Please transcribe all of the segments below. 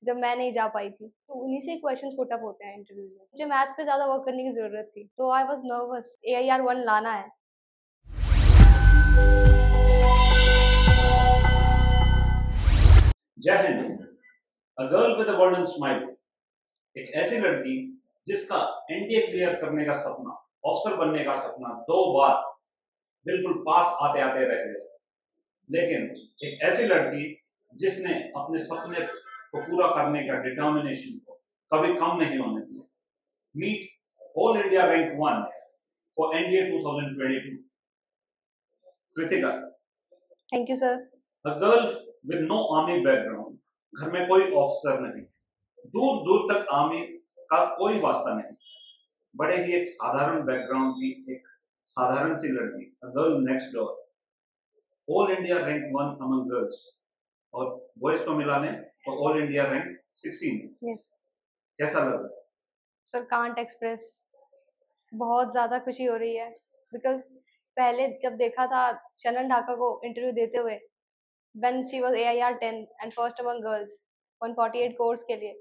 जब मैं नहीं जा पाई थी, तो उन्हीं से क्वेश्चंस पुट अप होते हैं इंटरव्यूज में। मुझे मैथ्स पे ज़्यादा वर्क करने की ज़रूरत थी, तो आई वाज़ नर्वस। AIR 1 लाना है। जय हिंद। अ girl with a golden smile, एक ऐसी लड़की जिसका एनडीए क्लियर करने का सपना, ऑफिसर बनने का सपना 2 बार बिल्कुल पास आते आते रह गया, लेकिन एक ऐसी लड़की जिसने अपने सपने को पूरा करने का डिटर्मिनेशन को कभी कम नहीं होने दिया। Meet all India rank 1 for NDA 2022 Kritika. Thank you sir. A girl with no army background, घर में कोई ऑफिसर नहीं, दूर दूर तक आर्मी का कोई वास्ता नहीं, बड़े ही एक साधारण बैकग्राउंड की एक साधारण सी लड़की, a girl next door, all India rank 1 among girls, और बॉयज को मिलाने और ऑल इंडिया रैंक 16। यस कैसा लग रहा है? Sir, can't express. बहुत ज़्यादा खुशी हो रही है, बिकॉज पहले जब देखा था शनन ढाका को इंटरव्यू देते हुए, when she was AIR 10 and first among girls 148 course के लिए,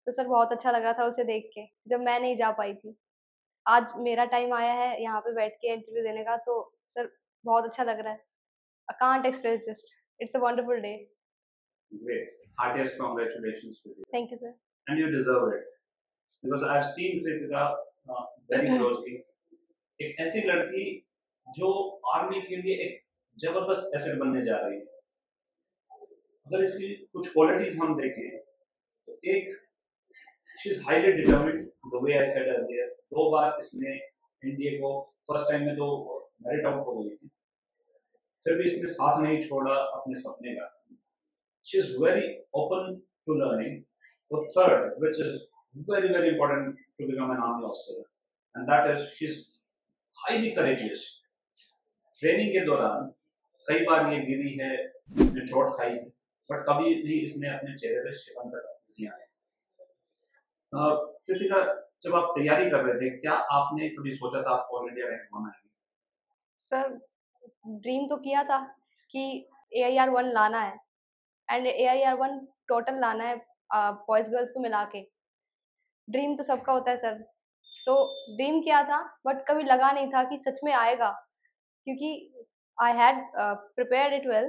तो सर बहुत अच्छा लग रहा था उसे देख के, जब मैं नहीं जा पाई थी। आज मेरा टाइम आया है यहाँ पे बैठ के इंटरव्यू देने का, तो सर बहुत अच्छा लग रहा है। I can't express, just it's a wonderful day. Great. Heartiest congratulations to you. Thank you sir. And you deserve it. Because I've seen Kritika very closely. एक ऐसी लड़की जो आर्मी के लिए एक जबरदस्त एसेट बनने जा रही है। अगर इसकी कुछ क्वालिटीज हम देखें तो एक, she is highly determined, the way I said earlier. 2 बार इसने एनडीए को, फर्स्ट टाइम में तो मेरिट आउट हो गई थी, फिर भी इसने साथ नहीं छोड़ा अपने सपने का। She is very open to learning. The third, which is very very important to become an army officer, and that is she is highly courageous. Training के दौरान कई बार ये गिरी है, इसने चोट खाई है, बट कभी भी इसने अपने चेहरे पर शिकन तक नहीं आया। कृतिका, जब आप तैयारी कर रहे थे, क्या आपने कभी सोचा था आप ऑल इंडिया रैंक होना है? सर, ड्रीम तो किया था कि AIR 1 लाना है, एंड AIR 1 टोटल लाना है, बॉयज गर्ल्स को मिला के। ड्रीम तो सबका होता है सर। सो ड्रीम किया था, बट कभी लगा नहीं था कि सच में आएगा, क्योंकि I had prepared it well,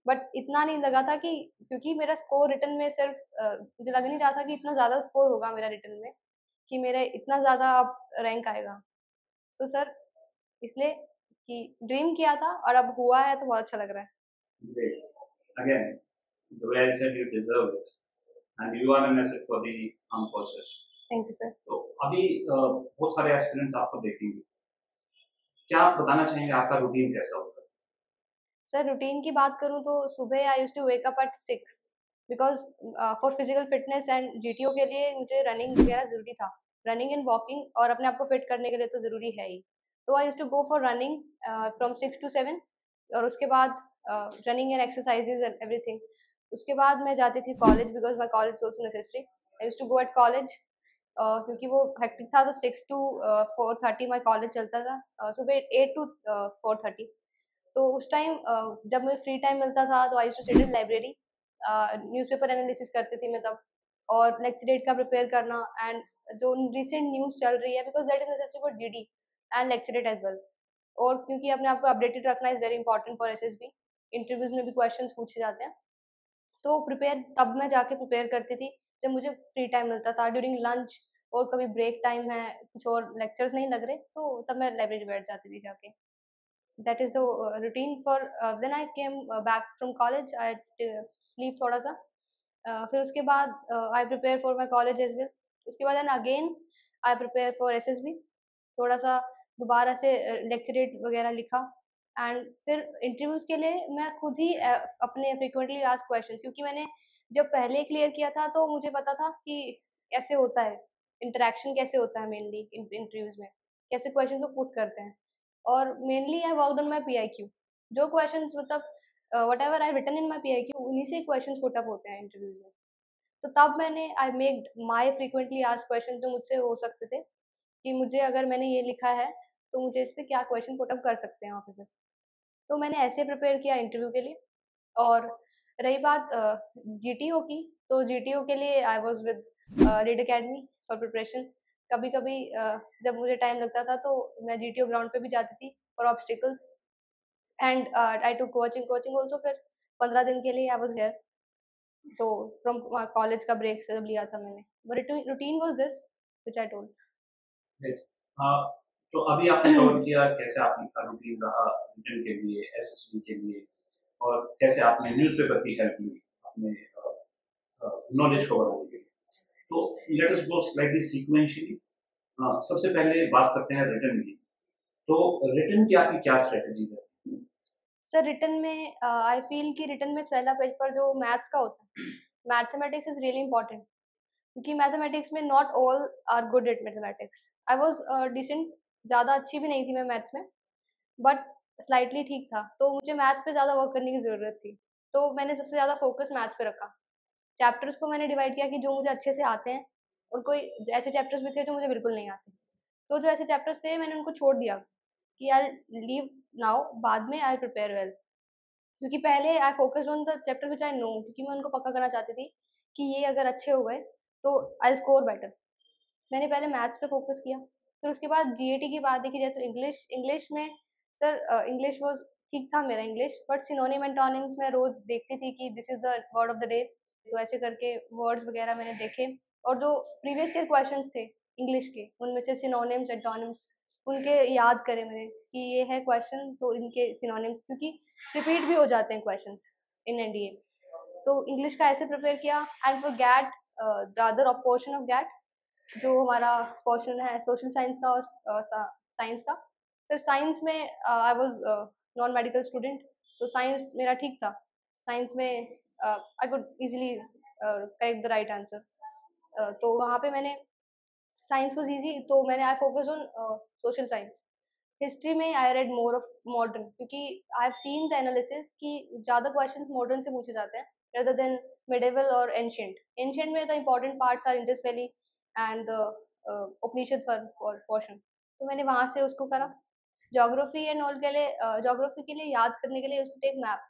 but इतना नहीं लगा था कि, क्योंकि मेरा स्कोर रिटन में सिर्फ मुझे लग नहीं रहा था कि इतना ज़्यादा स्कोर होगा मेरा रिटन में, कि मेरे इतना ज़्यादा रैंक आएगा। सो सर, इसलिए कि ड्रीम किया था और अब हुआ है, तो बहुत अच्छा लग रहा है। Great. Again, the way I said, you deserve it, and you are an asset for the armed forces. Thank you sir. तो अभी बहुत सारे एस्पिरेंट्स आपको देखेंगे, क्या आप बताना चाहेंगे आपका रूटीन कैसा होगा? सर, रूटीन की बात करूँ तो सुबह I used to wake up at 6, because for physical fitness and GTO के लिए मुझे रनिंग वगैरह ज़रूरी था। रनिंग एंड वॉकिंग और अपने आप को फिट करने के लिए तो ज़रूरी है ही। तो I used to go for running from 6 to 7, और उसके बाद running and exercises and everything. उसके बाद मैं जाती थी college, because my college also necessary. I used to go at college, क्योंकि वो हेक्टिक था, तो 6 to 4:30 माई कॉलेज चलता था, सुबह 8 to 4:30। तो उस टाइम जब मुझे फ्री टाइम मिलता था, तो I used to sit in library, newspaper analysis करती थी मैं तब, और लेक्चरेट का प्रिपेयर करना, एंड जो रिसेंट न्यूज़ चल रही है, because that is necessary for GD and lecturette as well. और क्योंकि अपने आप को अपडेटेड रखना is very important for SSB, interviews में भी क्वेश्चंस पूछे जाते हैं। तो प्रिपेयर तब मैं जाके प्रिपेयर करती थी जब मुझे फ्री टाइम मिलता था, ड्यूरिंग लंच, और कभी ब्रेक टाइम है, कुछ और लेक्चर्स नहीं लग रहे, तो तब मैं लाइब्रेरी बैठ जाती थी जाके। That is the routine for then I came back from college. I sleep थोड़ा सा, फिर उसके बाद I prepare for my college as well. उसके बाद then again I prepare for SSB, थोड़ा सा दोबारा से लेक्चरेट वगैरह लिखा, एंड फिर इंटरव्यूज के लिए मैं खुद ही अपने फ्रिक्वेंटली आस्क्ड क्वेश्चन, क्योंकि मैंने जब पहले क्लियर किया था तो मुझे पता था कि कैसे होता है इंटरेक्शन, कैसे होता है मेनली इंटरव्यूज में, कैसे क्वेश्चन को पुट करते हैं। और mainly I worked on my PIQ, जो क्वेश्चंस मतलब whatever I written in my PIQ, उन्हीं से क्वेश्चंस पुट अप होते हैं इंटरव्यूज में। तो तब मैंने I made my frequently asked question जो मुझसे हो सकते थे, कि मुझे अगर मैंने ये लिखा है, तो मुझे इस पे क्या क्वेश्चन पुट अप कर सकते हैं ऑफिसर। तो मैंने ऐसे प्रिपेयर किया इंटरव्यू के लिए, और रही बात जीटीओ की, तो जीटीओ के लिए I was with read academy for preparation. कभी-कभी जब मुझे टाइम लगता था तो मैं जीटीओ ग्राउंड पे भी जाती थी फॉर ऑब्स्टिकल्स एंड आई टूक कोचिंग आल्सो। फिर 15 दिन के लिए आई वाज हियर, तो फ्रॉम कॉलेज का ब्रेक से जब लिया था मैंने, but routine was this which I told. Great. हाँ, तो अभी आपने कवर किया कैसे आपका रूटीन रहा रिटर्न के लिए, एसएसबी के लिए, और कैसे आपने न्यूज़पेपर की हेल्प ली अपने नॉलेज को बढ़ाने के लिए। तो लेट अस गो स्लाइटली सीक्वेंशियली। सबसे पहले बात करते हैं रिटर्न की। तो रिटर्न की आपकी क्या स्ट्रेटजी है? सर रिटन में आई फील कि रिटन में पहला पेपर जो मैथ्स का होता है, मैथमेटिक्स इज रियली इंपॉर्टेंट, क्योंकि मैथमेटिक्स में not all are good at mathematics. I was decent, ज़्यादा अच्छी भी नहीं थी मैं मैथ्स में, बट स्लाइटली ठीक था, तो मुझे मैथ्स पे ज़्यादा वर्क करने की ज़रूरत थी। तो मैंने सबसे ज़्यादा फोकस मैथ्स पे रखा। चैप्टर्स को मैंने डिवाइड किया कि जो मुझे अच्छे से आते हैं, और कोई ऐसे चैप्टर्स भी थे जो मुझे बिल्कुल नहीं आते। तो जो ऐसे चैप्टर्स थे मैंने उनको छोड़ दिया कि आई लीव नाउ, बाद में आई प्रिपेयर वेल। क्योंकि पहले I focused on the chapter which I know, क्योंकि मैं उनको पक्का करना चाहती थी कि ये अगर अच्छे हो गए तो आई स्कोर बेटर। मैंने पहले मैथ्स पे फोकस किया, फिर उसके बाद जीएटी की बात देखी जाए तो इंग्लिश इंग्लिश में सर इंग्लिश वाज ठीक था मेरा इंग्लिश, बट सिनोनिम एंटोनिम्स मैं रोज देखती थी कि this is the word of the day, तो ऐसे करके वर्ड्स वगैरह मैंने देखे। और जो प्रीवियस ईयर क्वेश्चंस थे इंग्लिश के, उनमें से सिनोनिम्स एंटोनिम्स उनके याद करे मैंने कि ये है क्वेश्चन तो इनके सिनोनिम्स, क्योंकि रिपीट भी हो जाते हैं क्वेश्चंस इन एनडीए। तो इंग्लिश का ऐसे प्रिपेयर किया। And for GAT the other portion of GAT, जो हमारा पोर्शन है सोशल साइंस का और साइंस का, सर साइंस में I was non medical student, तो साइंस मेरा ठीक था। साइंस में I could easily correct the right answer. तो वहाँ पे मैंने, साइंस वाज इजी, तो मैंने I focus on social science. History में I read more of modern, क्योंकि I have seen the analysis कि ज़्यादा क्वेश्चंस मॉडर्न से पूछे जाते हैं rather देन मिडेवल और एंशियंट। एंशियंट में the important parts are Indus valley and the Upanishad portion, तो मैंने वहाँ से उसको करा। ज्योग्राफी एंड ऑल के लिए, ज्योग्राफी के लिए याद करने के लिए उसको take map,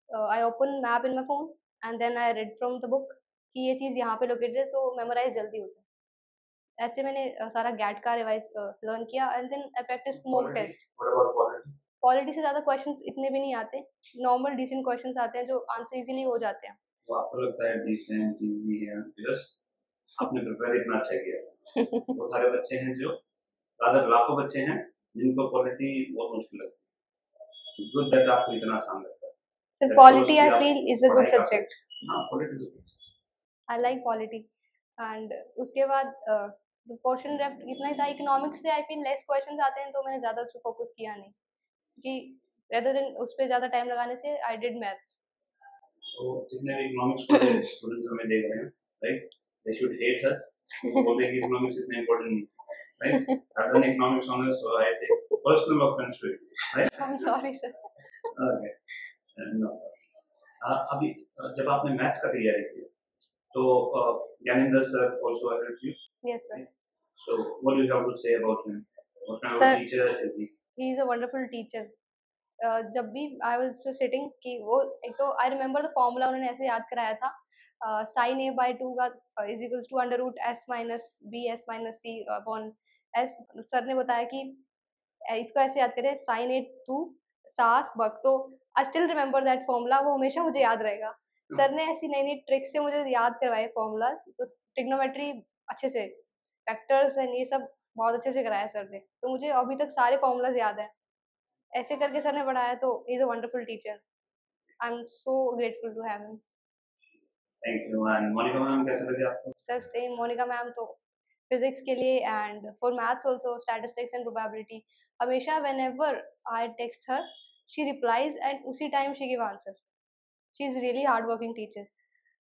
I open map in my phone and then I read from the book कि ये चीज़ यहाँ पे लोकेटेड है, तो मेमोराइज जल्दी होता है। ऐसे मैंने सारा गैट का रिवाइज लर्न किया and then I practise mock test. Quality से ज़्यादा क्वेश्चंस इतने भी नहीं आते, नॉर्मल डिसेंट क्वेश्चंस आते हैं जो आंसर इजीली हो जाते हैं। तो आपको लगता है डिसेंट इजी है बिकॉज़ आपने प्रिपेयर इतना अच्छा किया। बहुत सारे बच्चे हैं जो रादर लाखों बच्चे हैं जिनको क्वालिटी बहुत मुश्किल लगती है। गुड दैट आपको इतना आसान लगता है। सर That shows पॉलिटी कि आई आप फील इज अ गुड पढ़ाई काफी सब्जेक्ट, हाँ, क्वालिटी तो good। I like polity. And उसके बाद पोर्शन लेफ्ट इतना ही था। इकोनॉमिक्स से आई फील लेस क्वेश्चंस आते हैं, तो मैंने ज़्यादा उस पर फोकस किया नहीं, क्योंकि रेदर देन उस पर ज़्यादा टाइम लगाने से आई डिड मैथ्स। तो जितने भी इकोनॉमिक्स वाले स्टूडेंट्स हमें देख रहे हैं, right? They should hate us. वो बोलते हैं कि इकोनॉमिक्स इतना इम्पोर्टेंट नहीं है, right? I done economics honours so I take personal offence to it, right? I am sorry sir. Okay, no. अभी जब आपने मैथ्स का तैयारी की तो Gyanendra sir also help you, yes sir. So what do you have to say about him? What kind of sir teacher is he? He is a wonderful teacher. जब भी I was sitting कि वो, एक तो आई रिमेंबर द फॉर्मूला उन्होंने ऐसे याद कराया था, साइन ए बाई टू का is equals to under root S minus B S minus C upon S. Sir ने बताया कि इसको ऐसे याद करें, साइन ए टू सास बक, तो I still remember that formula, वो हमेशा मुझे याद रहेगा। सर ने ऐसी नई नई ट्रिक से मुझे याद करवाए फॉर्मूलाज, तो ट्रिग्नोमेट्री अच्छे से, वेक्टर्स एंड ये सब बहुत अच्छे से कराया सर ने, तो मुझे अभी तक सारे फॉर्मूलाज याद हैं। ऐसे करके सर ने पढ़ाया, तो he is a wonderful teacher. I am so grateful to have him. Thank you. And Monika ma'am कैसे लगे आपको? सर सेम मोनिका मैम तो फिजिक्स के लिए and for maths also, statistics and probability, हमेशा whenever I text her she replies and उसी time she give answer. She is really hard working teacher.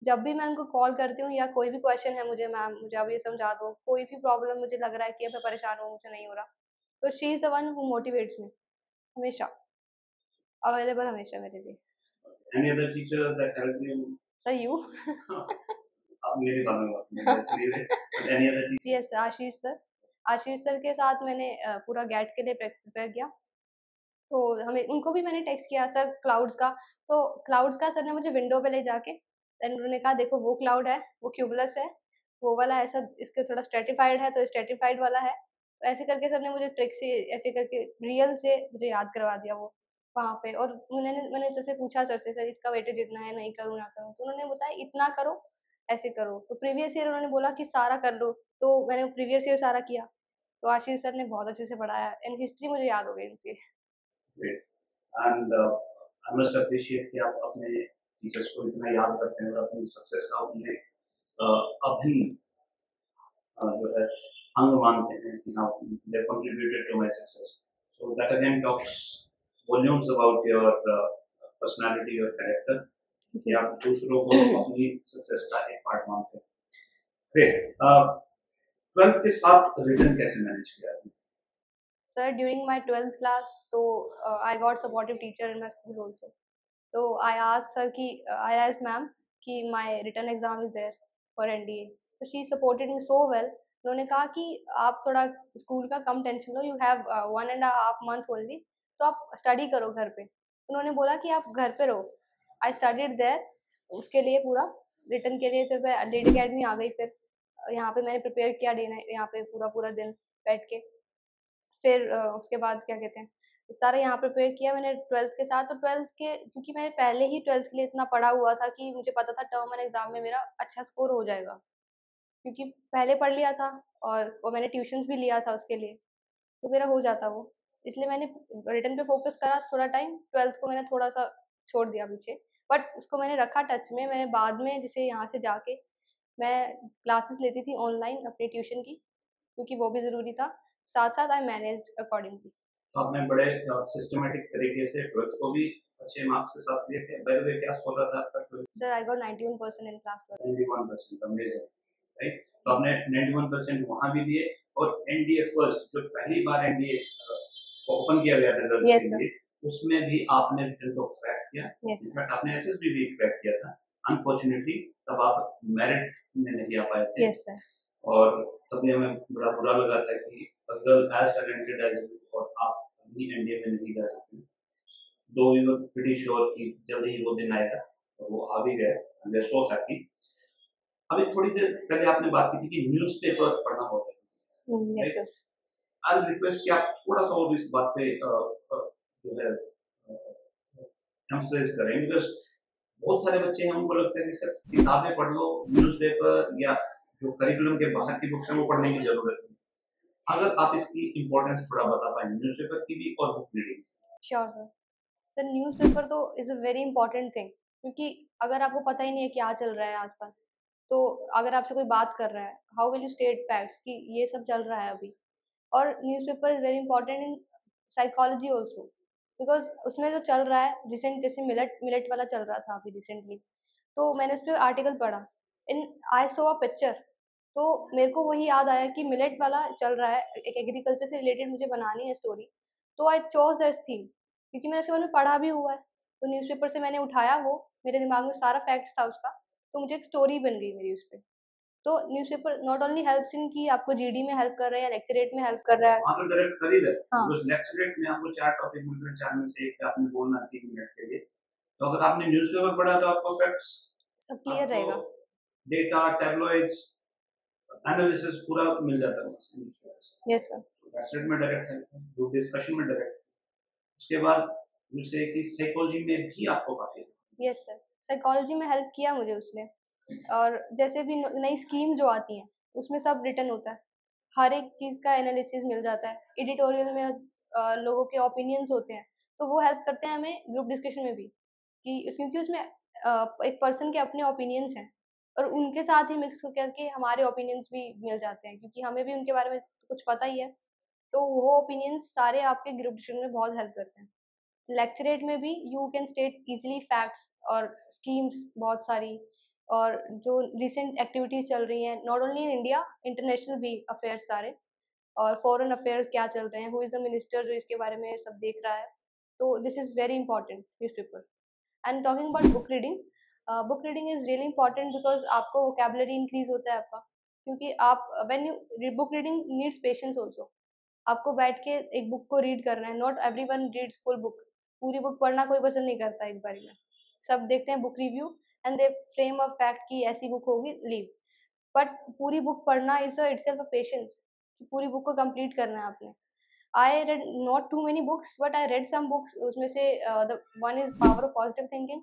जब भी मैं उनको कॉल करती हूँ या कोई भी क्वेश्चन है मुझे, मैम मुझे अब ये समझा दो, कोई भी प्रॉब्लम मुझे लग रहा है कि अब मैं परेशान हूँ, मुझे नहीं हो रहा, तो she is the one who motivates me, हमेशा अवेलेबल, हमेशा मेरे लिए। Any other teacher that helped you? Sir you. अब मेरी बात में बात नहीं, that's really it. But any other teacher? Yes Ashish sir. Ashish sir के साथ मैंने पूरा गैट के लिए प्रिपेयर किया, तो हमें उनको भी मैंने टेक्स्ट किया, सर क्लाउड्स का तो क्लाउड्स का सर ने मुझे विंडो पे ले जाके देन उन्होंने कहा देखो वो क्लाउड है, वो क्यूमुलस है, वो वाला ऐसा इसके थोड़ा स्ट्रेटिफाइड है तो स्ट्रेटिफाइड वाला है। तो ऐसे करके सर ने मुझे ट्रिक से ऐसे करके रियल से मुझे याद करवा दिया वो वहाँ पे। और मैंने जैसे पूछा सर से, सर इसका वेटेज इतना है, नहीं करूँ ना करूँ? तो उन्होंने बताया इतना करो, ऐसे करो। तो प्रीवियस ईयर उन्होंने बोला कि सारा कर लो, तो मैंने प्रीवियस ईयर सारा किया। तो आशीष सर ने बहुत अच्छे से पढ़ाया एंड हिस्ट्री मुझे याद हो गई उनकी। Great. And I must appreciate कि आप अपने टीचर्स को इतना याद करते हैं और अपनी सक्सेस का उन्हें अभिन्न जो है अंग मानते हैं कि हाँ they contributed to my success, so that again talks volumes about your personality और कैरेक्टर कि आप दूसरों को अपनी सक्सेस का एक पार्ट मानते हैं। ग्रेट। 12th के साथ रिटर्न कैसे मैनेज किया आपने? Sir, during my 12th class, so I got supportive teacher in my school also. So I asked sir कि I asked ma'am कि my written exam is there for NDA. So she supported me so well. उन्होंने कहा कि आप थोड़ा school का कम tension लो, यू हैव 1.5 month ओनली, तो आप स्टडी करो घर पे। उन्होंने बोला कि आप घर पे रहो। आई स्टडीड देयर, उसके लिए पूरा रिटर्न के लिए तो मैं डेट अकेडमी आ गई। फिर यहाँ पे मैंने प्रिपेयर किया डे नाइट, यहाँ पे पूरा पूरा दिन बैठ के। फिर उसके बाद क्या कहते हैं, सारा यहाँ प्रिपेयर किया मैंने 12th के साथ। तो 12th के क्योंकि मैंने पहले ही 12th के लिए इतना पढ़ा हुआ था कि मुझे पता था टर्म एंड एग्जाम में मेरा अच्छा स्कोर हो जाएगा, क्योंकि पहले पढ़ लिया था और मैंने ट्यूशन्स भी लिया था उसके लिए, तो मेरा हो जाता वो। इसलिए मैंने रिटर्न पे फोकस करा थोड़ा टाइम, 12th को मैंने थोड़ा सा छोड़ दिया पीछे, बट उसको मैंने रखा टच में। मैंने बाद में जैसे यहाँ से जाके मैं क्लासेस लेती थी ऑनलाइन अपने ट्यूशन की, क्योंकि वो भी ज़रूरी था। साथ-साथ आई मैनेज्ड अकॉर्डिंगली। तो आपने बड़े सिस्टमेटिक तरीके से 12th को भी अच्छे मार्क्स के साथ दिए थे। बाय द वे क्या स्कोर रहा था आपका 12th? Sir I got 91% in class 12th। 91%, amazing, right? तो आपने 91% वहाँ भी दिए और एनडीए फर्स्ट जो पहली बार एनडीए ओपन किया गया था गर्ल्स यस के सर। लिए, उसमें भी आपने रिटर्न को क्रैक किया। Yes sir. इनफैक्ट आपने एसएसबी भी क्रैक किया था। अनफॉर्चुनेटली तब आप मेरिट में नहीं आ पाए थे। Yes sir. और तभी हमें बड़ा बुरा लगा था कि a girl as talented as you और आप अभी एनडीए में नहीं जा सकते। दो वी वर प्रीटी श्योर कि जल्दी ही वो दिन आएगा और वो आ भी गया। We are so happy. अभी थोड़ी देर पहले आपने बात की थी कि न्यूज़पेपर पढ़ना बहुत जरूरी है, yes right? Sir. I request कि आप थोड़ा सा और इस बात पे जो है एम्फसाइज करें, बिकॉज बहुत सारे बच्चे हैं उनको लगता है कि सिर्फ किताबें पढ़ लो, न्यूज़पेपर या जो करिकुलम के बाहर की बुक्स हैं वो पढ़ने की जरूरत नहीं। अगर आप इसकी इम्पोर्टेंस थोड़ा बता पाएं न्यूज़पेपर की भी और book reading. Sure sir. Sir newspaper तो is a very important thing, क्योंकि अगर आपको पता ही नहीं है क्या चल रहा है आसपास, तो अगर आपसे कोई बात कर रहा है, how will you state facts कि ये सब चल रहा है अभी। और newspaper is very important in psychology also, because उसमें जो चल रहा है रिसेंट, जैसे मिलेट मिलेट वाला चल रहा था अभी रिसेंटली, तो मैंने उस पर आर्टिकल पढ़ा, इन आई सो अ पिक्चर, तो मेरे को वही याद आया कि मिलेट वाला चल रहा है, एक एग्रीकल्चर से रिलेटेड मुझे बनानी है स्टोरी। तो आई चॉज दैट थीम, क्योंकि मैंने उसके बारे में पढ़ा भी हुआ है। तो न्यूज़पेपर से मैंने उठाया वो, मेरे दिमाग में सारा फैक्ट्स था उसका, तो मुझे एक स्टोरी बन गई मेरी उस पे। तो newspaper not only helps in कि आपको जीडी में हेल्प कर रहा है या लेक्चरेट में हेल्प कर रहा है। वहाँ तो डायरेक्ट कर ही रहे, हाँ। बिकॉज लेक्चरेट में आपको 4 टॉपिक मिल रहे हैं, 4 में से एक पे आपने बोलना 3 मिनट के लिए। तो अगर आपने न्यूज़पेपर पढ़ा तो आपको फैक्ट्स, सब क्लियर आपको रहेगा। डेटा, टैबलॉइड्स, एनालिसिस पूरा मिल जाता है उससे न्यूज़पेपर से। Yes sir. लेक्चरेट में डायरेक्ट है, ग्रुप डिस्कशन में डायरेक्ट। उसके बाद दूसरे की साइकोलॉजी में भी आपको काफ़ी यस सर। साइकोलॉजी में हेल्प किया मुझे उसने। और जैसे भी नई स्कीम जो आती हैं, उसमें सब रिटर्न होता है, हर एक चीज़ का एनालिसिस मिल जाता है। एडिटोरियल में लोगों के ओपिनियंस होते हैं, तो वो हेल्प करते हैं हमें ग्रुप डिस्कशन में भी, कि क्योंकि उसमें एक पर्सन के अपने ओपिनियंस हैं और उनके साथ ही मिक्स करके हमारे ओपिनियंस भी मिल जाते हैं, क्योंकि हमें भी उनके बारे में कुछ पता ही है। तो वो ओपिनियंस सारे आपके ग्रुप डिस्कशन में बहुत हेल्प करते हैं। लेक्चरेट में भी you can state easily facts और स्कीम्स बहुत सारी, और जो रिसेंट एक्टिविटीज़ चल रही हैं not only in India, international भी अफेयर्स सारे, और फॉरेन अफेयर्स क्या चल रहे हैं, हु इज़ द मिनिस्टर जो इसके बारे में सब देख रहा है। तो this is very important newspaper. And talking about book reading is really important, because आपको वोकेबलरी इंक्रीज होता है आपका, क्योंकि आप when you book reading needs patience also. आपको बैठ के एक बुक को रीड करना है, not everyone reads full book. पूरी बुक पढ़ना कोई पसंद नहीं करता एक बारी में। सब देखते हैं book review and they frame a fact कि ऐसी बुक होगी, लीव। बट पूरी बुक पढ़ना इज इटसेल्फ अ पेशेंस, पूरी बुक को कंप्लीट करना है आपने। I read not too many books but I read some books, उसमें से the one is power of positive thinking,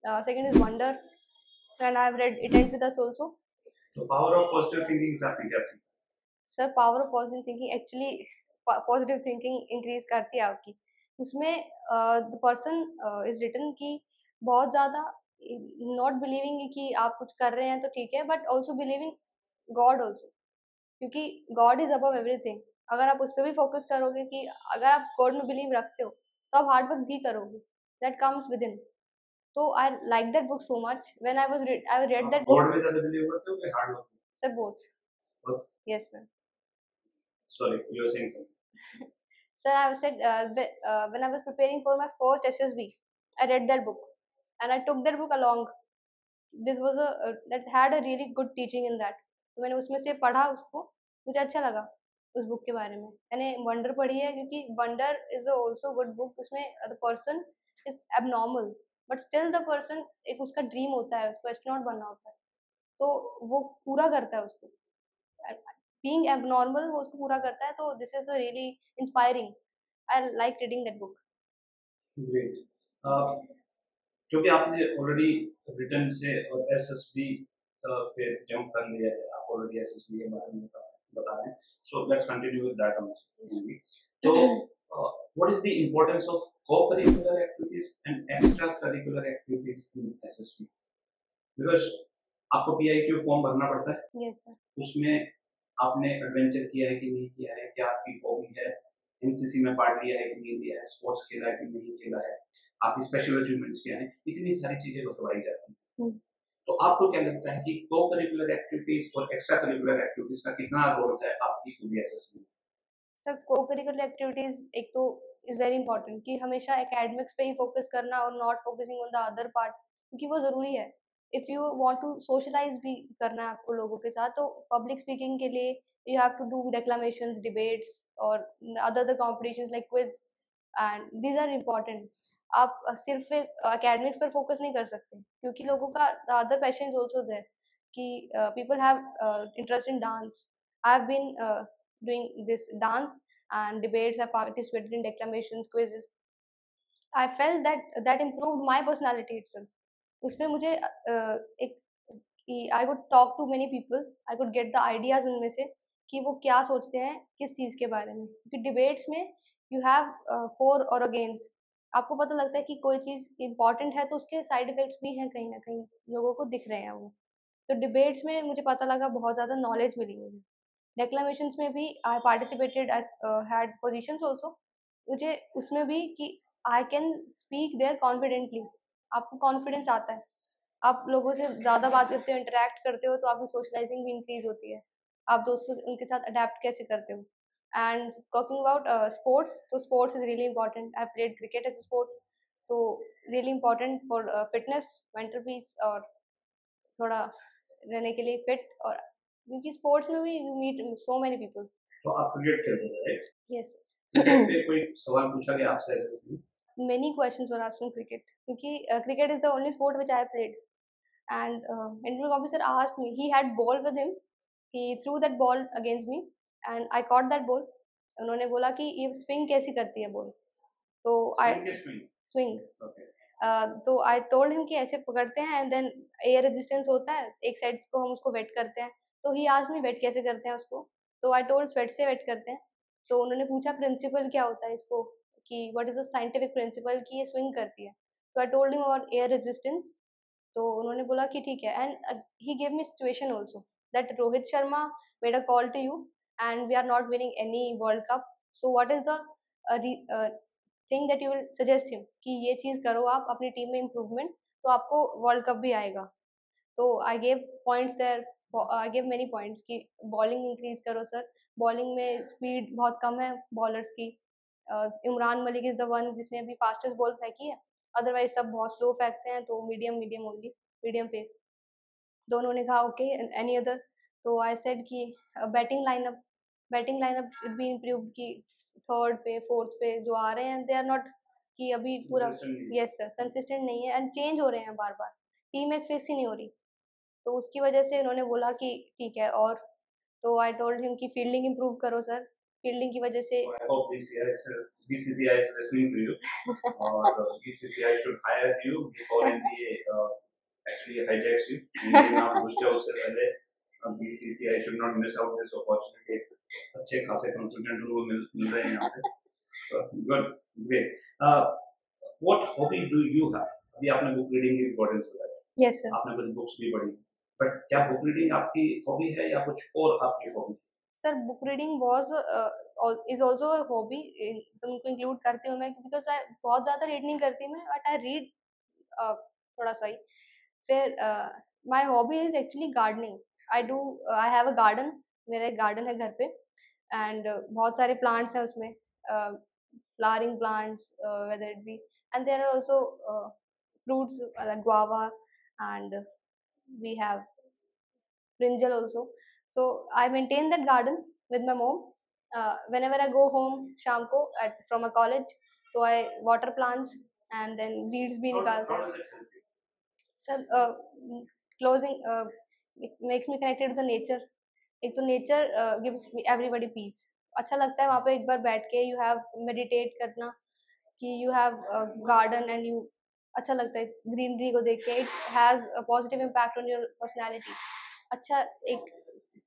second is wonder, and I have read it ends with us also. तो power of positive thinking से आपने क्या सीखा? Sir power of positive thinking actually positive thinking increase करती है आपकी। उसमें the person is written कि बहुत ज़्यादा नॉट बिलीविंग कि आप कुछ कर रहे हैं तो ठीक है, but also believing God also, क्योंकि गॉड इज अबव एवरीथिंग। अगर आप उस पर भी फोकस करोगे कि अगर आप गॉड में बिलीव रखते हो तो आप हार्ड वर्क भी करोगे, दैट कम्स विद इन। तो I like that book so much when I read that book. God में ज्यादा बिलीव करते हो कि hard work? Sir both. Yes sir. Sorry, you are saying something. Sir, I said when I was preparing for my first SSB, I read that book and I took that book along. This was that had a really good teaching in that. तो मैंने उसमें से पढ़ा उसको, मुझे अच्छा लगा उस बुक के बारे में। मैंने वंडर पढ़ी है क्योंकि wonder is also good book. उसमें the person is abnormal but still the person, एक उसका ड्रीम होता है, उसको एस्ट्रोनॉट बनना होता है, तो वो पूरा करता है उसको। बीइंग एबनॉर्मल वो उसको पूरा करता है, तो this is really inspiring. I like reading that book. Great. क्योंकि आपने ऑलरेडी रिटर्न से और एसएसबी पे जंप कर लिया है, आप ऑलरेडी एसएसबी के बारे में बता रहे हैं, so let's continue with that only. तो what is the importance of co-curricular activities and extra-curricular activities in SSB? Because आपको पीआईक्यू फॉर्म भरना पड़ता है। Yes sir. उसमें आपने एडवेंचर किया है कि नहीं किया है, क्या आपकी हॉबी है, एनसीसी में पार्ट लिया है कि नहीं लिया है, स्पोर्ट्स खेला है कि नहीं खेला है, आपकी स्पेशल अचीवमेंट्स क्या हैं, इतनी सारी चीजें बतवाई जाती हैं। तो आपको क्या लगता है कि को करिकुलर एक्टिविटीज और एक्स्ट्रा करिकुलर एक्टिविटीज का कितना रोल है आपकी पूरी एसेसमेंट? सर को करिकुलर एक्टिविटीज एक तो इज वेरी इंपॉर्टेंट कि हमेशा एकेडमिक्स पे ही फोकस करना और not focusing on the other part, क्योंकि वो ज़रूरी है। If you want to socialise भी करना है आपको लोगों के साथ, तो पब्लिक स्पीकिंग के लिए you have to do declamations, debates और other competitions like quiz, and these are important. आप सिर्फ एकेडमिक्स पर फोकस नहीं कर सकते, क्योंकि लोगों का other passion is also there कि people have interest in dance. I have been doing this dance and debates. I participated in declamations, quizzes. I felt that improved my personality itself. उसमें मुझे एक कि I could talk to many people, I could get the ideas उनमें से कि वो क्या सोचते हैं किस चीज़ के बारे में, क्योंकि डिबेट्स में यू हैव फॉर और अगेंस्ट। आपको पता लगता है कि कोई चीज़ इम्पॉर्टेंट है तो उसके साइड इफेक्ट्स भी हैं, कहीं ना कहीं लोगों को दिख रहे हैं वो। तो डिबेट्स में मुझे पता लगा, बहुत ज़्यादा नॉलेज मिली मुझे। डेक्लामेशंस में भी I participated, I had positions also. मुझे उसमें भी कि I can speak their confidently. आपको कॉन्फिडेंस आता है, आप लोगों से ज़्यादा बात करते हो, इंटरैक्ट करते हो, तो आपकी सोशलाइजिंग भी इंक्रीज होती है। आप दोस्तों उनके साथ अडेप्ट कैसे करते हो। एंड टॉकिंग अबाउट स्पोर्ट्स, तो sports is really important. I played cricket as a sport, तो really important for fitness, mental peace और थोड़ा रहने के लिए फिट। और क्योंकि स्पोर्ट्स में भी you meet so many people. तो आप क्रिकेट खेलते हैं, राइट? यस। क्रिकेट पे कोई सवाल पूछा गया आपसे SSB? Many questions were asked in cricket, क्योंकि cricket is the only sport which I played. And interview officer asked me, he had ball with him, he threw that ball against me and I caught that ball. उन्होंने बोला कि ये swing कैसी करती है ball, तो आई swing. तो I told him कि ऐसे पकड़ते हैं एंड देन एयर रेजिस्टेंस होता है, एक साइड को हम उसको वेट करते हैं। तो ही आस्क्ड मी वेट कैसे करते हैं उसको, तो आई टोल्ड स्वेट से वेट करते हैं। तो उन्होंने पूछा प्रिंसिपल क्या होता है इसको, कि what is the scientific principle कि ये स्विंग करती है। तो I told him about air resistance. तो उन्होंने बोला कि ठीक है, and he gave me situation also that Rohit Sharma made a call to you and we are not winning any world cup, so what is the thing that you will suggest him कि ये चीज़ करो आप अपनी टीम में improvement, तो आपको world cup भी आएगा। तो I gave points there, I gave many points कि बॉलिंग इंक्रीज करो सर, बॉलिंग में स्पीड बहुत कम है बॉलर्स की। Imran Malik is the one जिसने अभी फास्टेस्ट बॉल फेंकी है, अदरवाइज सब बहुत स्लो फेंकते हैं, तो medium medium only, medium pace. तो उन्होंने कहा ओके एनी अदर। तो आई सेड कि batting lineup should be improved, कि थर्ड पे फोर्थ पे जो आ रहे हैं दे आर नॉट कि अभी पूरा Consistent नहीं है। यस सर कंसिस्टेंट नहीं है एंड चेंज हो रहे हैं बार बार, टीम एक फिक्स ही नहीं हो रही। तो उसकी वजह से उन्होंने बोला कि ठीक है। और तो आई टोल्ड हिम कि फील्डिंग इम्प्रूव करो सर, फील्डिंग की वजह से I hope BCCI is listening to you, or BCCI should hire you before NBA actually hijacks you. India में आप घुस जाओ उससे पहले BCCI should not miss out this opportunity. अच्छे खासे कंसल्टेंट उनको मिल रहे हैं यहाँ पे. Good, great. What hobby do you have? अभी आपने बुक रीडिंग की इम्पोर्टेंस बताई, यस सर। आपने कुछ बुक्स भी पढ़ी, बट क्या बुक रीडिंग आपकी हॉबी है या कुछ और आपकी hobby? Sir book reading was is also a hobby, तुमको इंक्लूड करती हूँ मैं बिकॉज आई बहुत ज़्यादा रीड नहीं करती मैं, बट आई रीड थोड़ा सा ही। फिर my hobby is actually gardening. I have a garden, मेरा एक गार्डन है घर पे एंड बहुत सारे प्लांट्स हैं उसमें, flowering plants whether it be, and there are also fruits like guava, and we have brinjal also. So I maintain that garden with my mom. Whenever I go home शाम को from a college, so I water plants and then weeds भी निकालते How हैं। does it help you? Sir closing makes me connected to the nature। एक तो nature gives everybody piece, अच्छा लगता है वहाँ पे एक बार बैठ के, यू हैव मेडिटेट करना कि you have garden and you, अच्छा लगता है ग्रीनरी को देख के। It has a positive impact on your personality, अच्छा एक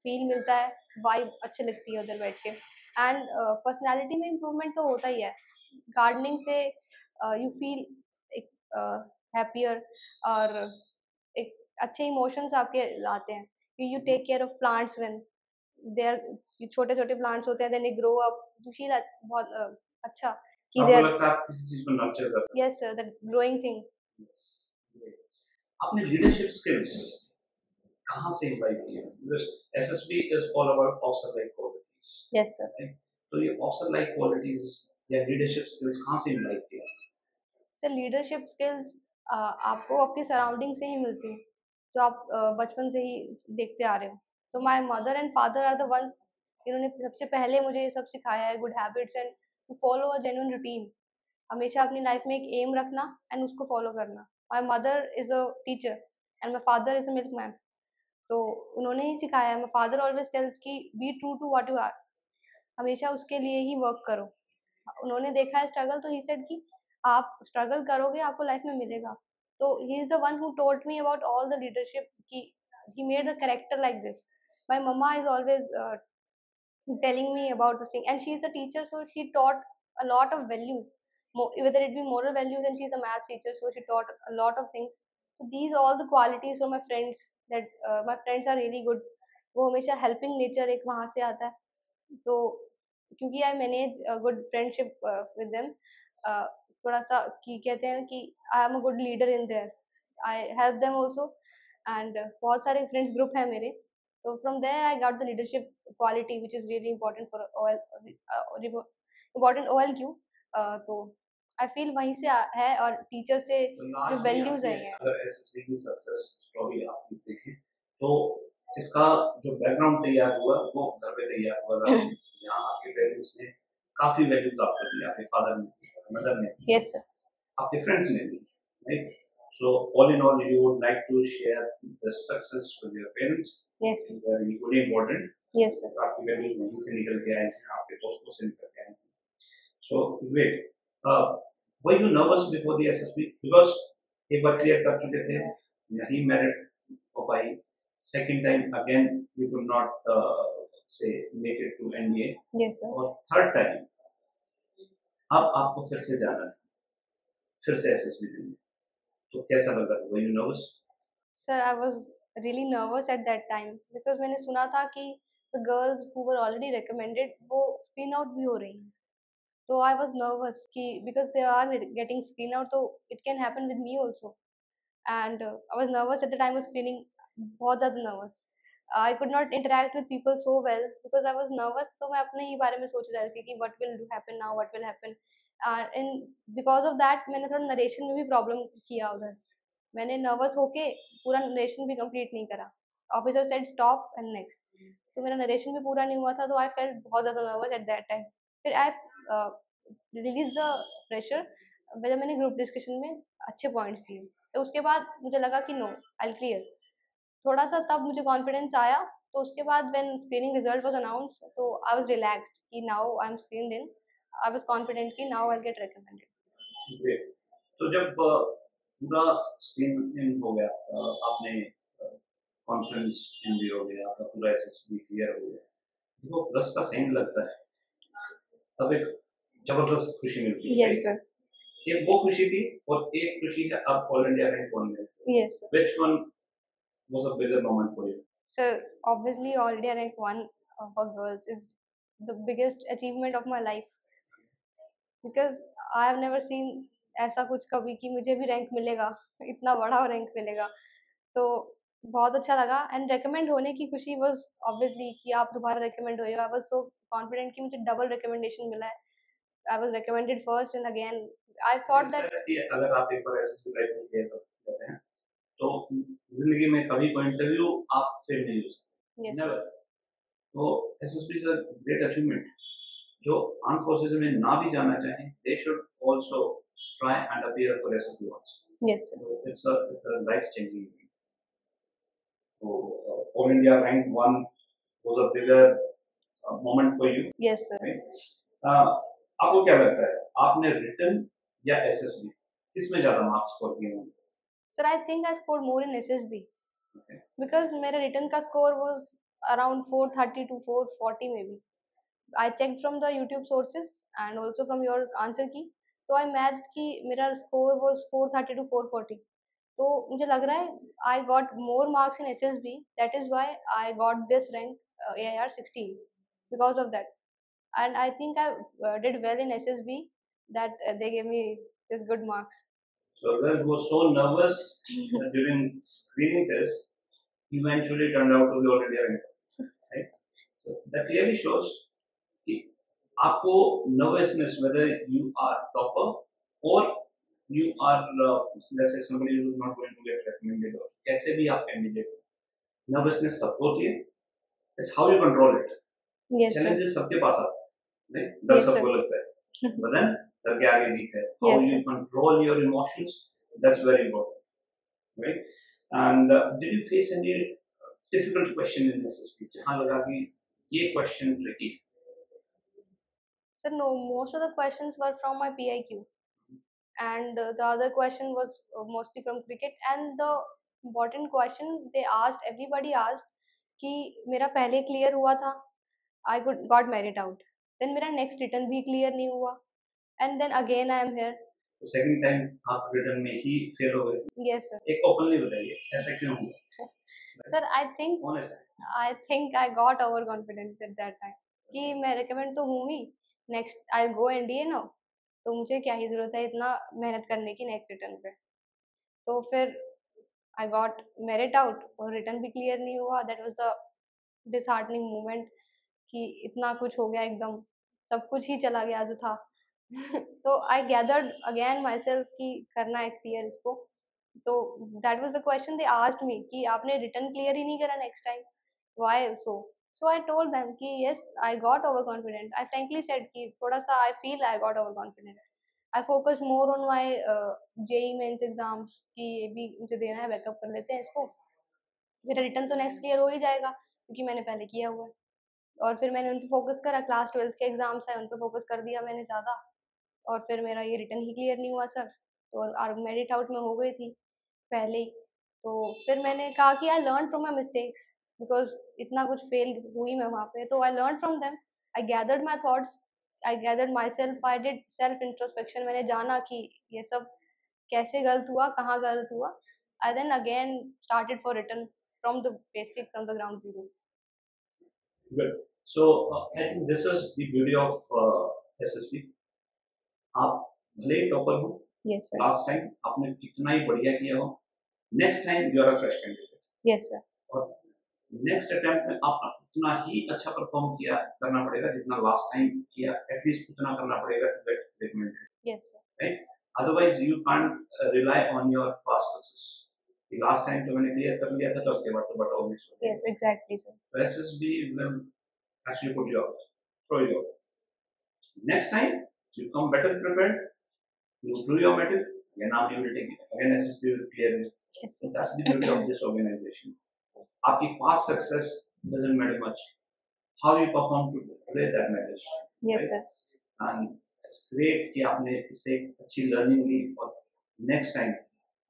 फील मिलता है, वाइब अच्छी लगती है उधर बैठ के, एंड पर्सनैलिटी में इम्प्रूवमेंट तो होता ही है गार्डनिंग से। यू फील एक हैप्पियर, और एक अच्छे इमोशंस आपके लाते हैं। You take care of plants when they are, छोटे छोटे प्लांट्स होते हैं, then they grow up, you feel बहुत अच्छा कि दे आपको आर, लगता है आप किसी चीज को नर्चर करते yes sir, that growing thing. हैं? आपने लीडरशिप स्किल्स कहाँ से इम्बाइब किए? Because SSB is all about officer like qualities, yes sir. Right? तो ये ऑफिसर लाइक क्वालिटीज या लीडरशिप स्किल्स कहाँ से इम्बाइब किए? सर लीडरशिप स्किल्स आपको आपके सराउंडिंग से ही मिलती है, जो आप बचपन से ही देखते आ रहे हो। तो my mother and father are the ones जिन्होंने सबसे पहले मुझे ये सब सिखाया है, good habits and to follow a genuine routine. हमेशा अपनी लाइफ में एक एम रखना एंड उसको फॉलो करना। My mother is a teacher and my father is a milkman. तो उन्होंने ही सिखाया है। माय फादर ऑलवेज टेल्स कि be true to what you are, हमेशा उसके लिए ही वर्क करो। उन्होंने देखा है स्ट्रगल, तो ही सेड कि आप स्ट्रगल करोगे, आपको लाइफ में मिलेगा। तो he is the one who told me about all the leadership कि he made the character like this. My mamma is always telling me about this thing, and she is a teacher, so she taught a lot of values, whether it be moral values, and she's a math teacher, so she taught a lot of things. So these all the qualities from my friends, that my friends are really good। वो हमेशा helping nature एक वहाँ से आता है। तो क्योंकि I manage good friendship with them, थोड़ा सा कि कहते हैं कि I am a good leader in there, I help them also, and बहुत सारे फ्रेंड्स ग्रुप हैं मेरे। तो from there I got the leadership quality which is really important for all, important OLQ। तो आई फील वहीं से है, और टीचर से तो जो लार्जली वैल्यूज आपने आई हैं। अगर एसएसबी की सक्सेस स्टोरी आपने देखी, तो इसका जो बैकग्राउंड तैयार हुआ वो घर पे तैयार हुआ था। यहाँ आपके पेरेंट्स ने काफी वैल्यूज आपको दी, आपके फादर ने, मदर ने, यस सर। आपके फ्रेंड्स ने भी, right? So all in all you would like to share the success with your parents, yes sir. Very equally important. Yes sir. आपकी वैल्यूज वहीं से निकल के आए हैं, आपके दोस्तों से निकल के आए हैं। So great. Were you nervous before the SSB? Because एक बार क्लियर कर चुके थे, नहीं मेरिट हो पाई। Second time again you could not say make it to NBA. Yes sir. और third time अब आपको फिर से जाना है, फिर से SSB देंगे, तो कैसा लगा? Were you nervous? Sir I was really nervous at that time, because मैंने सुना था कि the girls who were already recommended वो स्क्रीन आउट भी हो रही हैं। तो आई वाज नर्वस कि because they are getting screen out, तो it can happen with me also. And I was nervous at the time of screening, बहुत ज़्यादा नर्वस। I could not interact with people so well because I was nervous. तो मैं अपने ही बारे में सोच रही थी कि what will happen now, what will happen. And because of that मैंने थोड़ा नरेशन में भी प्रॉब्लम किया उधर। मैंने नर्वस होके पूरा नरेशन भी कंप्लीट नहीं करा। Officer said stop and next, तो मेरा नरेशन भी पूरा नहीं हुआ था। तो आई फेल्ट बहुत ज़्यादा नर्वस एट दैट टाइम। फिर आई रिलीज द प्रेशर जब मैंने ग्रुप डिस्कशन में अच्छे पॉइंट्स दिए, तो उसके बाद मुझे लगा कि नो, आई विल क्लियर। थोड़ा सा तब मुझे कॉन्फिडेंस आया। तो उसके बाद when screening result was announced, तो आई वाज रिलैक्स्ड कि now I am screened in. I was confident कि now I will get recommended. Great. तो जब पूरा स्क्रीन इन हो गया, आपने कॉन्फ्रेंस इन भी हो गया, आपका पूरा एसएसबी क्लियर हो गया, देखो प्लस का साइन लगता है, तब एक जबरदस्त खुशी मिलती है। Yes sir. एक वो खुशी थी और एक खुशी है आप ऑल इंडिया रैंक वन में। Yes sir. Which one was a bigger moment for you? Sir, obviously all India rank one for girls is the biggest achievement of my life, because I have never seen ऐसा कुछ कभी कि मुझे भी rank मिलेगा, इतना बड़ा rank मिलेगा। तो बहुत अच्छा लगा। एंड रिकमेंड होने की खुशी वाज ऑब्वियसली कि आप दोबारा रिकमेंड हुए। आई वाज सो कॉन्फिडेंट कि मुझे डबल रिकमेंडेशन मिला है। I was recommended first and again I thought that कि अगर आप एक बार एसएसबी क्रैक नहीं किया करते हैं तो जिंदगी में कभी कोई इंटरव्यू आप फेल नहीं हो सकते। Yes never. तो SSB is a great achievement. जो आर्म फोर्सेस में ना भी जाना चाहें, they should also try and appear for SSB also. Yes sir. It's a life changing. तो all India rank one was a bigger moment for you. Yes sir. आपको क्या लगता है, आपने रिटन या एसएसबी किसमें ज्यादा मार्क्स स्कोर किए होंगे? Sir I think I scored more in SSB, Okay. Because मेरा रिटर्न का score was around 430 to 440 may be. I checked from the YouTube sources and also from your answer key, तो I matched कि मेरा score was 430 to 440। तो मुझे लग रहा है I got more marks in SSB, that is why I got this rank AIR 16 because of that। and I think I did well in SSB, that they gave me this good marks। So Agar was so nervous during screening test, eventually turned out to be already a rank, right? So that clearly shows कि आपको nervousness, whether you are topper or you are let's say somebody who is not going to get recommended or कैसे भी आप candidate हो, nervousness सबको होती है। It's how you control it। Yes sir। Challenges सबके पास आते हैं, नहीं? डर Yes sir। सबको लगता है, but then डर के आगे जीत है। How Yes you sir। control your emotions, that's very important, right? And did you face any difficult question in SSP? जहाँ लगा कि ये question tricky है? Sir, no, most of the questions were from my PIQ, and the other question was mostly from cricket। and the important question they asked, everybody asked कि मेरा पहले clear हुआ था, I got merit out, then मेरा next return भी clear नहीं हुआ, and then again I am here। तो सेकंड टाइम आप रिटर्न में ही फेल हो गए? Yes sir। एक ओपनली बताइए ऐसा क्यों हुआ? Sir, I think I got overconfident at that time कि मैं रिकमेंड तो हूँ ही, next I go NDA now, तो मुझे क्या ही जरूरत है इतना मेहनत करने की नेक्स्ट रिटर्न पे। तो फिर आई गॉट मेरिट आउट और रिटर्न भी क्लियर नहीं हुआ। That was the disheartening moment कि इतना कुछ हो गया एकदम, सब कुछ ही चला गया जो था। तो I gathered again myself कि करना है क्लियर इसको। तो that was the question they asked me कि आपने रिटर्न क्लियर ही नहीं करा next time, why so? So I told them कि yes I got over confident. I frankly said कि थोड़ा सा I feel I got over confident. I focus more on my JEE mains exams कि ये भी मुझे देना है, बैकअप कर लेते हैं इसको, मेरा रिटर्न तो नेक्स्ट क्लियर हो ही जाएगा क्योंकि मैंने पहले किया हुआ है। और फिर मैंने उन पे फोकस करा, क्लास 12th के एग्जाम्स हैं उन पे फोकस कर दिया मैंने ज़्यादा, और फिर मेरा ये रिटर्न ही क्लियर नहीं हुआ सर। तो और मेरिट आउट में हो गई थी पहले ही। तो फिर मैंने कहा कि I learn from my mistakes, because इतना कुछ फेल हुई मैं वहाँ पे, तो I learn from them. I gathered my thoughts, I gathered my self, I did self introspection. मैंने जाना कि ये सब कैसे गलत हुआ, कहाँ गलत हुआ। I then again started for return from the basic, from the ground zero. Good. So I think this is the beauty of SSB। आप भले ही टॉपर हो, यस सर। लास्ट टाइम आपने कितना ही बढ़िया किया हो, next time you are a fresh candidate. Yes sir. और नेक्स्ट अटेम्प्ट में आप उतना ही अच्छा परफॉर्म किया करना पड़ेगा जितना लास्ट टाइम किया, एटलीस्ट उतना करना पड़ेगा to get recommended. Yes sir. Right? Otherwise you can't rely on your past success. Last time तो मैंने क्लियर कर लिया था, तो उसके बाद तो बट ऑब्वियस हो गया। Yes exactly sir. SSB will actually put you out, throw you out. Next time you come better prepared, You prove your metal, again army will take it. Again SSB will clear it. Yes. So that's the beauty of this organization. आपकी past success doesn't matter much. How you perform today that matters. Yes, right? sir. And it's great कि आपने इससे एक अच्छी learning ली और next time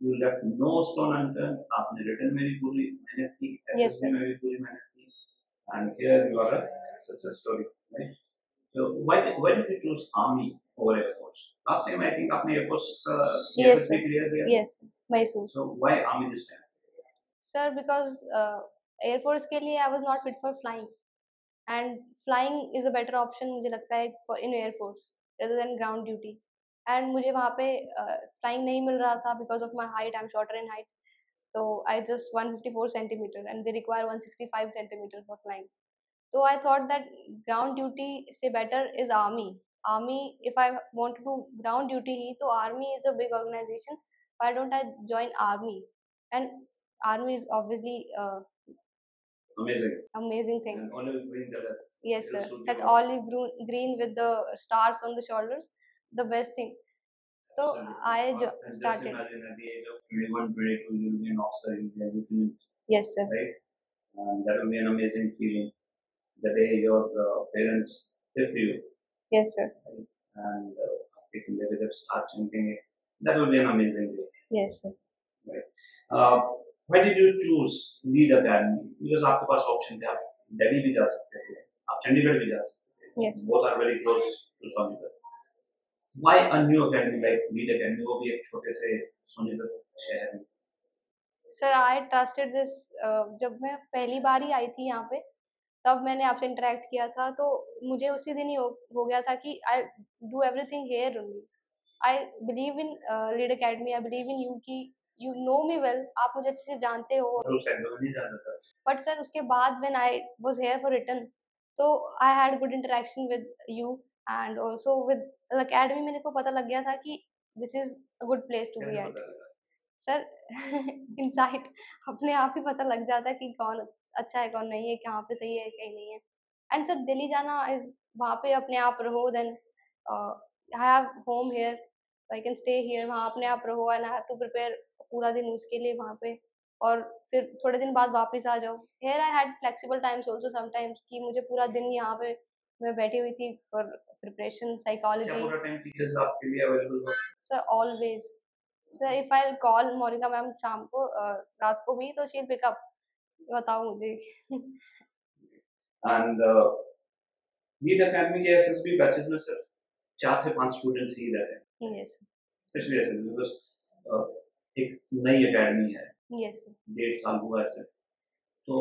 you left no stone unturned. आपने written में भी पूरी मेहनत की, Yes, SSB sir. में भी पूरी मेहनत की, and here you are a success story. Right? So why did you choose army over Air Force? Last time I think आपने Air Force Yes, EFSB sir. clear किया था. Yes, Mysore. So why army this time? Sir, because Air Force के लिए I was not fit for flying, and flying is a better option मुझे लगता है for in Air Force rather than ground duty. And मुझे वहाँ पे flying नहीं मिल रहा था because of my height. I'm shorter in height, so I just 154 centimeter, and they require 165 centimeter for flying. So I thought that ground duty से better is army. Army, if I want to do ground duty ही, तो army is a big organization. Why don't I join army? And army is obviously Amazing amazing thing. and olive green color. Yes, It'll sir. suit That you all. olive green with the stars on the shoulders, the best thing. So Absolutely. I And just started. imagine at the age of 21, 22, you'll be an officer, you'll be a lieutenant, Yes, sir. right? And that will be an amazing feeling. The day your parents lift you, Yes, sir. right? And taking the rhythm, start chanting it, that will be an amazing day, Yes, sir. right? Why did you choose Lead Academy? Because आपके पास option थे, आप दिल्ली भी जा सकते थे, आप चंडीगढ़ भी जा सकते थे. Yes. Both are very close to Sonipat. Why a new academy like Lead Academy? वो भी एक छोटे से सोनीपत शहर में. Sir, I trusted this. जब मैं पहली बार ही आई थी यहाँ पे, तब मैंने आपसे इंटरेक्ट किया था, तो मुझे उसी दिन ही हो गया था कि I do everything here only. I believe in lead academy. I believe in you कि यू नो मी वेल. आप मुझे अच्छे से जानते हो. जो शायद वो नहीं जानता था. बट सर उसके बाद when I was here for return, तो I had good interaction with you and also with academy. मेरे को पता लग गया था कि this is a good place to be कैसे एट. पता लगा? सर इनसाइट अपने आप ही पता लग जाता है कि कौन अच्छा है कौन नहीं है, कहाँ पे सही है कहीं नहीं है. एंड सर दिल्ली जाना इज, वहाँ पे अपने आप रहो. Then I have home here, I can stay here. वहाँ अपने आप रहो and I have to prepare पूरा दिन उसके लिए वहाँ पे, और फिर थोड़े दिन बाद वापस आ जाओ. Here I had flexible times also sometimes कि मुझे पूरा दिन यहाँ पे मैं बैठी हुई थी फॉर प्रिपरेशन क्या साइकोलॉजी. पूरा टाइम टीचर्स आपके लिए अवेलेबल हो? Sir always. Sir if I call Monika ma'am शाम को रात को भी, तो शी विल पिक अप. बताओ मुझे. एंड लीड एकेडमी के एसएसबी बैचेस में सिर्फ 4 से 5 स्टूडेंट्स ही रहते हैं. यस. स्पेशली एसएसबी बिकॉज़ एक नई एकेडमी है. यस. 1.5 साल हुआ है सिर्फ. तो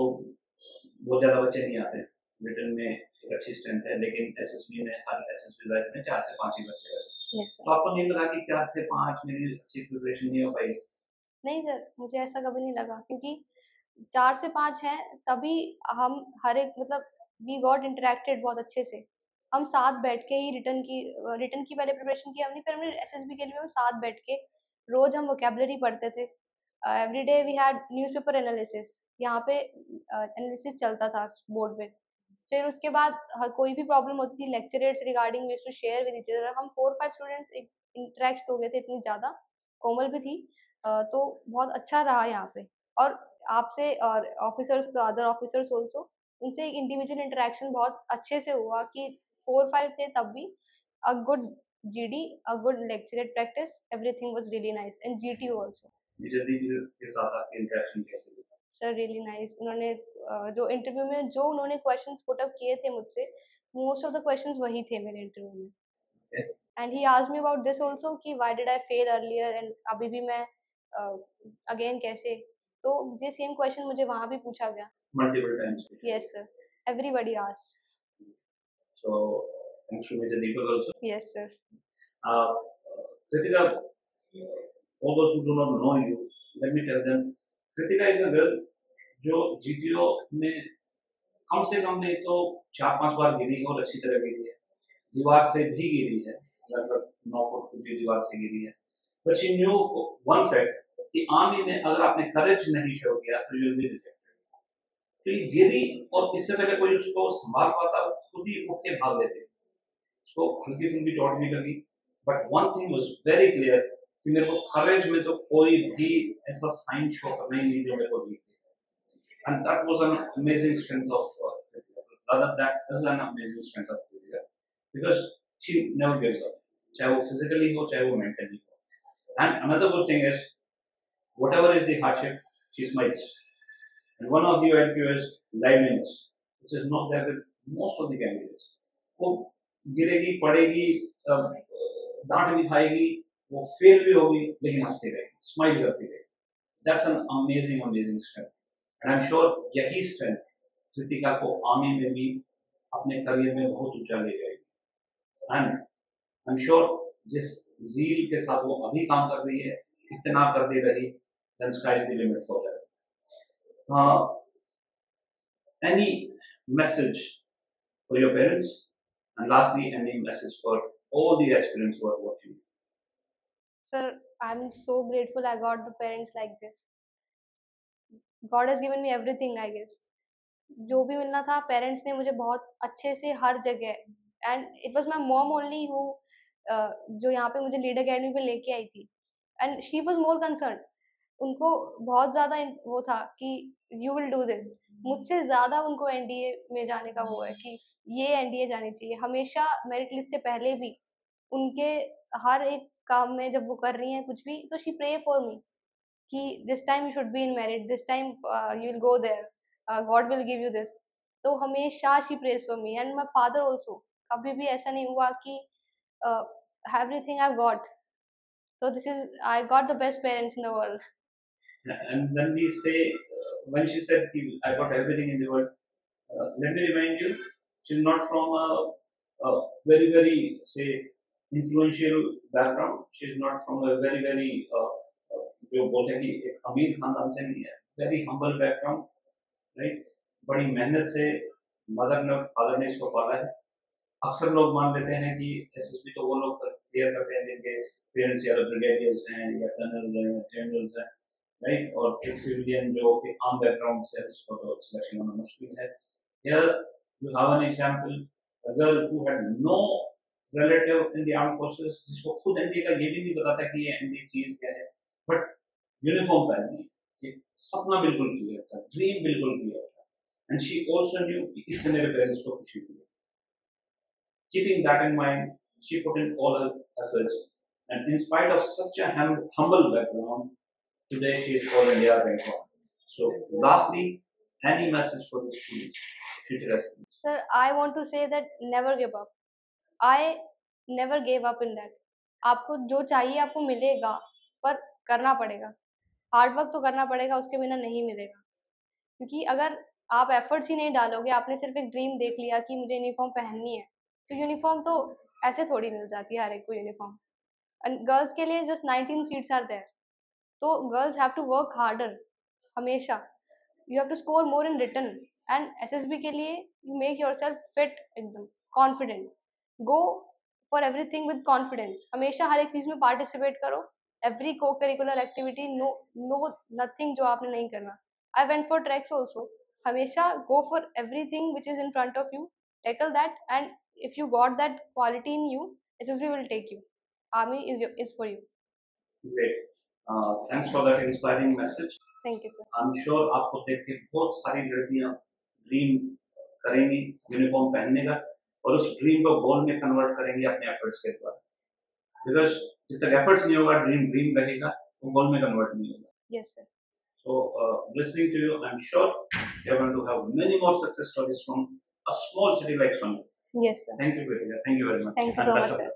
बहुत ज़्यादा बच्चे नहीं आते. रिटर्न में एक अच्छी स्ट्रेंथ है, लेकिन एसएसबी में हर एसएसबी बैच में 4 से 5 ही बच्चे रहते हैं. यस तो सर. आपको नहीं लगा कि 4 से 5 मेरी अच्छी प्रिपरेशन नहीं हो पाई? नहीं सर, मुझे ऐसा कभी नहीं लगा, क्योंकि 4 से 5 हैं तभी हम हर एक मतलब वी गॉट इंटरेक्टेड बहुत अच्छे से. हम साथ बैठ के ही रिटर्न की पहले प्रिपरेशन की हमने, फिर हमने एसएसबी के लिए हम साथ बैठ के रोज हम वोकैबुलरी पढ़ते थे. Every day we had newspaper analysis. यहाँ पे एनालिसिस चलता था बोर्ड पे. फिर उसके बाद हर कोई भी प्रॉब्लम होती थी lecturers regarding, we used to share with each other. हम 4-5 स्टूडेंट्स एक इंटरेक्ट हो गए थे इतनी ज़्यादा. कोमल भी थी. तो बहुत अच्छा रहा यहाँ पे. और आपसे और ऑफिसर्स, अदर ऑफिसर्स आल्सो, उनसे एक इंडिविजुअल इंटरेक्शन बहुत अच्छे से हुआ कि 4-5 थे तब भी. A good GD, a good lecturer practice, everything was really nice. And GTO also. Vijay के साथ आपकी इंटरेक्शन कैसे हुई? Sir really nice. उन्होंने जो इंटरव्यू में जो उन्होंने क्वेश्चंस पुट अप किए थे मुझसे, मोस्ट ऑफ द क्वेश्चंस वही थे मेरे इंटरव्यू में. And he asked me about this also कि why did I fail earlier, and अभी भी मैं अगेन कैसे. तो ये सेम क्वेश्चन मुझे वहाँ भी पूछा गया. Multiple times. Yes sir, everybody asked. So thanks to Mr. Deepak also. Yes sir. Kritika, all those who do not know you, let me tell them, Kritika is a girl जो GTO में कम से कम नहीं तो 4-5 बार गिरी है और अच्छी तरह गिरी है. दीवार से भी गिरी है, लगभग 9 फुट ऊंची दीवार से गिरी है. But she knew one fact कि आर्मी में अगर आपने करेज नहीं शो किया तो you will be rejected. तो ये गिरी और इससे पहले कोई उसको संभाल पाता, खुद ही उठ के भाग लेते. उसको हल्की फुल्की चोट भी लगी, But one thing was very clear कि मेरे को courage में तो कोई भी ऐसा sign show करना ही नहीं जो मेरे को दिखे. And that was an amazing strength of rather that is an amazing strength of Priya, because she never gives up, चाहे वो physically हो चाहे वो mentally हो. And another good thing is whatever is the hardship, she smiles. And one of the OLQ is liveliness, which is not there with most of the candidates. वो गिरेगी पड़ेगी डांट भी खाएगी वो फेल भी होगी लेकिन हंसती रहेगी स्माइल करती रहेगी. That's an amazing strength. And I'm sure यही strength कृतिका को आर्मी में भी अपने करियर में बहुत ऊंचा ले जाएगी. And I'm sure जिस zeal के साथ वो अभी काम कर रही है इतना कर दे रही, then sky is the limit for her. Any message for your parents, and lastly any message for all the aspirants who are watching? Sir, I'm so grateful I got the parents like this. God has given me everything, I guess. जो भी मिलना था parents ने मुझे बहुत अच्छे से हर जगह, and it was my mom only who जो यहाँ पे मुझे लीड एकेडमी पे लेके आई थी, and she was more concern. उनको बहुत ज़्यादा वो था कि यू विल डू दिस. मुझसे ज़्यादा उनको एनडीए में जाने का वो है कि ये एनडीए जानी चाहिए. हमेशा मेरिट लिस्ट से पहले भी उनके हर एक काम में जब वो कर रही हैं कुछ भी तो शी प्रे फॉर मी कि this time you should be in merit, this time you will go there, God will give you this. तो हमेशा she prays for me and my father also. कभी भी ऐसा नहीं हुआ कि everything I got. So this is, I got the best parents in the world. And when we say, when she said, I got everything in the world, let me remind you, she's not from a very, say, influential background. She's not from a very, जो बोलते हैं कि एक अमीर खानदान से नहीं है. Very humble background, right? बड़ी मेहनत से मदर ने फादर ने इसको पाला है. अक्सर लोग मान लेते हैं कि एसएसबी तो वो लोग क्लियर करते हैं जिनके पेरेंट्स या ब्रिगेडियर्स हैं या कर्नल्स हैं या जनरल्स हैं, राइट. और एक सिविलियन जो कि आम बैकग्राउंड से उसको तो सिलेक्शन होना मुश्किल है. Here you have an example, a girl who had no relative in the armed forces, जिसको खुद एनडीए का ये भी नहीं पता था कि ये एनडीए चीज क्या है, बट यूनिफॉर्म पहननी है. सपना बिल्कुल क्लियर था, ड्रीम बिल्कुल क्लियर था. एंड शी ऑल्सो न्यू कि इससे मेरे पेरेंट्स को खुशी हुई. Keeping that in mind, she put in all her efforts, and in spite of such a humble background, today she is all India ranked one. So, lastly, any message for the students, future aspirants? Sir, I want to say that never give up. I never gave up in that. आपको जो चाहिए आपको मिलेगा, पर करना पड़ेगा. Hard work तो करना पड़ेगा, उसके बिना नहीं मिलेगा. क्योंकि अगर आप एफर्ट्स ही नहीं डालोगे, आपने सिर्फ एक ड्रीम देख लिया कि मुझे यूनिफॉर्म पहननी है, तो यूनिफॉर्म तो ऐसे थोड़ी मिल जाती है हर एक को यूनिफॉर्म. एंड गर्ल्स के लिए जस्ट 19 सीट्स आर देयर, तो girls have to work harder. हमेशा you have to score more in written. And SSB के लिए यू मेक योरसेल्फ फिट, एकदम confident. Go for everything with confidence. हमेशा हर एक चीज़ में पार्टिसिपेट करो. एवरी को करिकुलर एक्टिविटी, नो नथिंग जो आपने नहीं करना. I went for tracks also. हमेशा go for everything which is in front of you, tackle that, and if you got that quality in you, SSB will take you. Army is for you. Great. Thanks for that inspiring message. Thank you, sir. I'm sure आपको देख के बहुत सारी लड़कियां dream करेंगी uniform पहनने का और उस ड्रीम को गोल में कन्वर्ट करेंगी अपने एफर्ट्स के द्वारा. बिकॉज जब तक एफर्ट्स नहीं होगा ड्रीम रहेगा, वो गोल में कन्वर्ट नहीं होगा. Yes, sir. So listening to you, I'm sure you're going to have many more success stories from a small city like Sonu. Yes, sir. Thank you, Kritika. Thank you very much. Thank you so much, sir.